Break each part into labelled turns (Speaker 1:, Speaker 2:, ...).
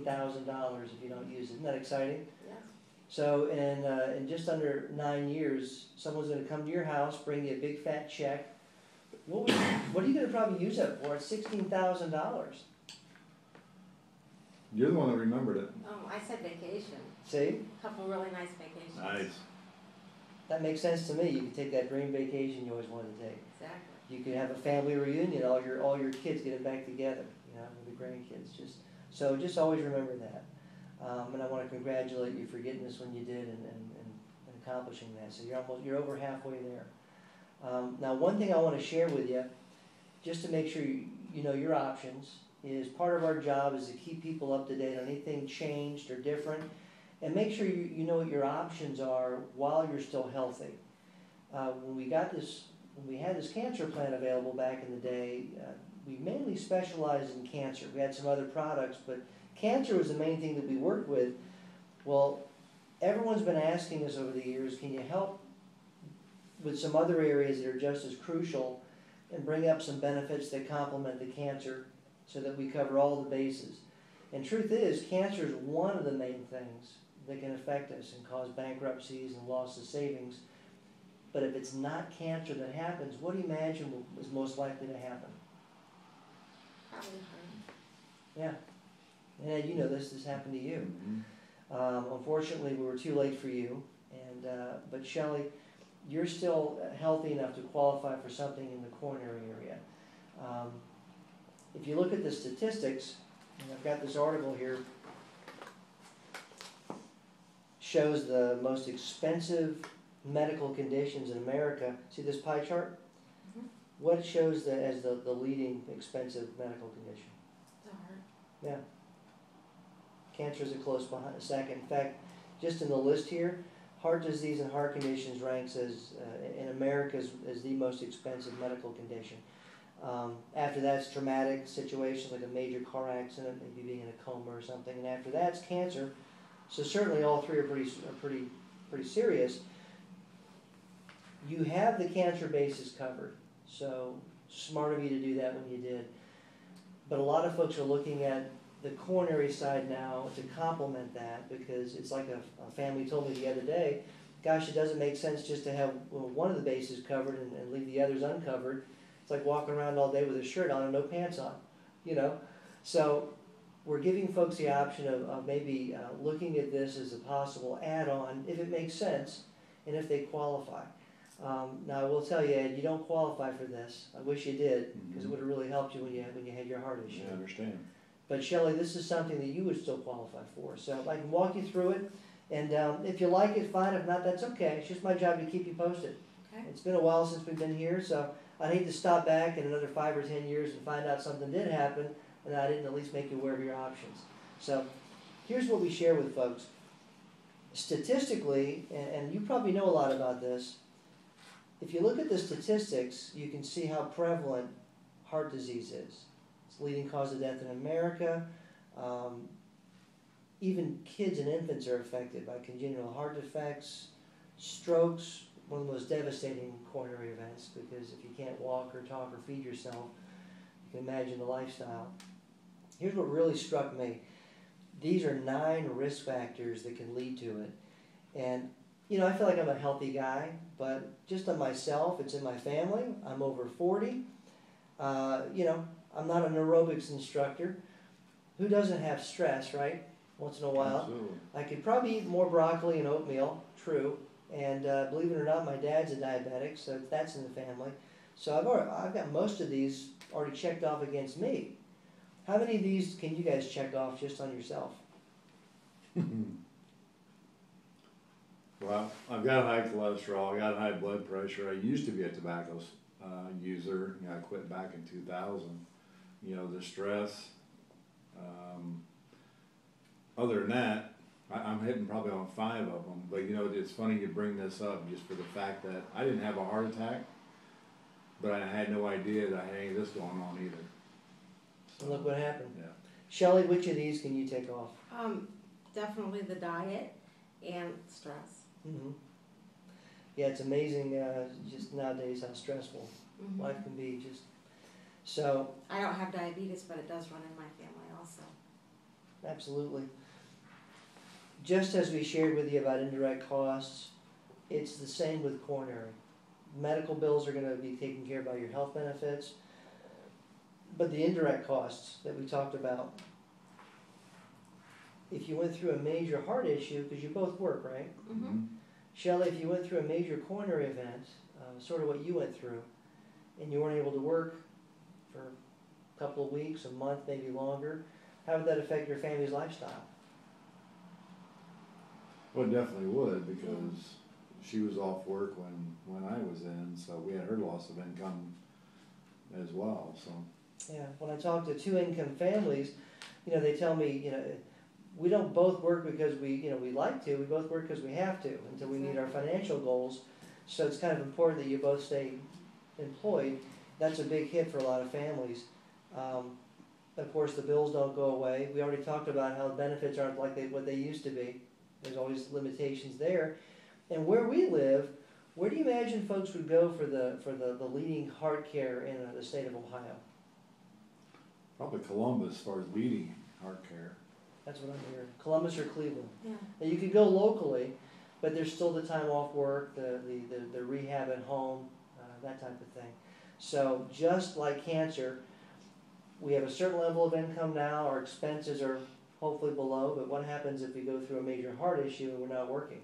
Speaker 1: $16,000 if you don't use it. Isn't that exciting?
Speaker 2: Yes.
Speaker 1: So in just under 9 years, someone's going to come to your house, bring you a big fat check. What are you going to probably use it for? It's $16,000.
Speaker 3: You're the one that remembered it.
Speaker 2: I said vacation.
Speaker 1: See?
Speaker 2: A couple really nice vacations.
Speaker 3: Nice.
Speaker 1: That makes sense to me. You can take that dream vacation you always wanted to take.
Speaker 2: Exactly.
Speaker 1: You could have a family reunion, all your kids get it back together, you know, with the grandkids. Just always remember that. And I want to congratulate you for getting this when you did and accomplishing that. So you're over halfway there. Now, one thing I want to share with you, just to make sure you know your options, is part of our job is to keep people up to date on anything changed or different, and make sure you know what your options are while you're still healthy. When we had this cancer plan available back in the day, we mainly specialized in cancer. We had some other products, but cancer was the main thing that we worked with. Well, everyone's been asking us over the years, can you help with some other areas that are just as crucial and bring up some benefits that complement the cancer so that we cover all the bases. And truth is, cancer is one of the main things that can affect us and cause bankruptcies and loss of savings. But if it's not cancer that happens, what do you imagine is most likely to happen?
Speaker 2: Probably
Speaker 1: Yeah. And you know this happened to you.
Speaker 3: Mm-hmm.
Speaker 1: Unfortunately, we were too late for you. But Shelley, you're still healthy enough to qualify for something in the coronary area. If you look at the statistics, and I've got this article here, shows the most expensive medical conditions in America. See this pie chart?
Speaker 2: Mm-hmm.
Speaker 1: What shows as the leading expensive medical condition?
Speaker 2: The heart.
Speaker 1: Yeah. Cancer is a close second. In fact, just in the list here, heart disease and heart conditions ranks as in America as the most expensive medical condition. After that's traumatic situations like a major car accident, maybe being in a coma or something, and after that's cancer. So certainly all three are pretty serious. You have the cancer bases covered, so smart of you to do that when you did. But a lot of folks are looking at the coronary side now to complement that, because it's like a family told me the other day, gosh, it doesn't make sense just to have one of the bases covered and leave the others uncovered. It's like walking around all day with a shirt on and no pants on, you know. So we're giving folks the option of maybe looking at this as a possible add-on if it makes sense and if they qualify. Now I will tell you, Ed, you don't qualify for this. I wish you did, because it would have really helped you when you had your heart issue.
Speaker 3: I understand.
Speaker 1: But Shelley, this is something that you would still qualify for. So I can walk you through it, and if you like it, fine. If not, that's okay. It's just my job to keep you posted.
Speaker 2: Okay.
Speaker 1: It's been a while since we've been here, so I'd hate to stop back in another 5 or 10 years and find out something did happen, and I didn't at least make you aware of your options. So here's what we share with folks. Statistically, and you probably know a lot about this, if you look at the statistics, you can see how prevalent heart disease is. It's the leading cause of death in America. Even kids and infants are affected by congenital heart defects, strokes, one of the most devastating coronary events, because if you can't walk or talk or feed yourself, you can imagine the lifestyle. Here's what really struck me. These are 9 risk factors that can lead to it. And, you know, I feel like I'm a healthy guy, but just on myself, it's in my family. I'm over 40. You know, I'm not an aerobics instructor. Who doesn't have stress, right? Once in a while.
Speaker 3: Absolutely.
Speaker 1: I could probably eat more broccoli and oatmeal, true. And believe it or not, my dad's a diabetic, so that's in the family. So I've got most of these already checked off against me. How many of these can you guys check off just on yourself?
Speaker 3: Well, I've got high cholesterol, I got high blood pressure. I used to be a tobacco user. You know, I quit back in 2000. You know, the stress. Other than that, I'm hitting probably on 5 of them. But you know, it's funny you bring this up just for the fact that I didn't have a heart attack, but I had no idea that I had any of this going on either. So,
Speaker 1: And look what happened.
Speaker 3: Yeah.
Speaker 1: Shelley, which of these can you take off?
Speaker 2: Definitely the diet and stress.
Speaker 1: Mm-hmm. Yeah, it's amazing just nowadays how stressful
Speaker 2: Mm-hmm.
Speaker 1: life can be. Just so.
Speaker 2: I don't have diabetes, but it does run in my family also.
Speaker 1: absolutely. Just as we shared with you about indirect costs, it's the same with coronary. Medical bills are gonna be taken care of by your health benefits, but the indirect costs that we talked about, if you went through a major heart issue, because you both work, right?
Speaker 2: Mm-hmm.
Speaker 1: Shelley, if you went through a major coronary event, sort of what you went through, and you weren't able to work for a couple of weeks, a month, maybe longer, how would that affect your family's lifestyle?
Speaker 3: Well, it definitely would, because she was off work when I was in, so we had her loss of income as well, so.
Speaker 1: Yeah, when I talk to two-income families, they tell me, we don't both work because we like to. We both work because we have to until we meet our financial goals. So it's kind of important that you both stay employed. That's a big hit for a lot of families. Of course, the bills don't go away. We already talked about how benefits aren't like what they used to be. There's always limitations there. And where we live, where do you imagine folks would go for the leading heart care in the state of Ohio?
Speaker 3: Probably Columbus as far as leading heart care.
Speaker 1: That's what I'm hearing. Columbus or Cleveland.
Speaker 2: Yeah.
Speaker 1: Now you could go locally, but there's still the time off work, the rehab at home, that type of thing. So just like cancer, we have a certain level of income now. Our expenses are hopefully below, but what happens if we go through a major heart issue and we're not working?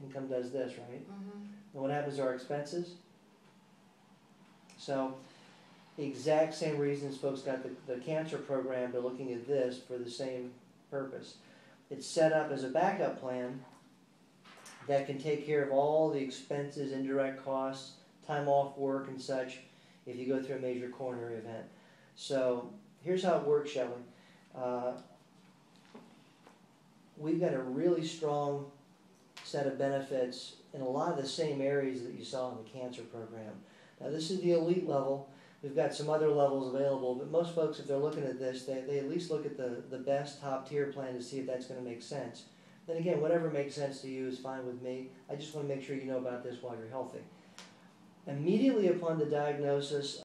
Speaker 1: Income does this, right?
Speaker 2: Mm-hmm.
Speaker 1: And what happens to our expenses? So the exact same reasons folks got the cancer program, they're looking at this for the same purpose. It's set up as a backup plan that can take care of all the expenses, indirect costs, time off work and such if you go through a major coronary event. So here's how it works, Shelley. We've got a really strong set of benefits in a lot of the same areas that you saw in the cancer program. Now this is the elite level. We've got some other levels available, but most folks, if they're looking at this, they at least look at the best top tier plan to see if that's going to make sense. Then again, whatever makes sense to you is fine with me. I just want to make sure you know about this while you're healthy. Immediately upon the diagnosis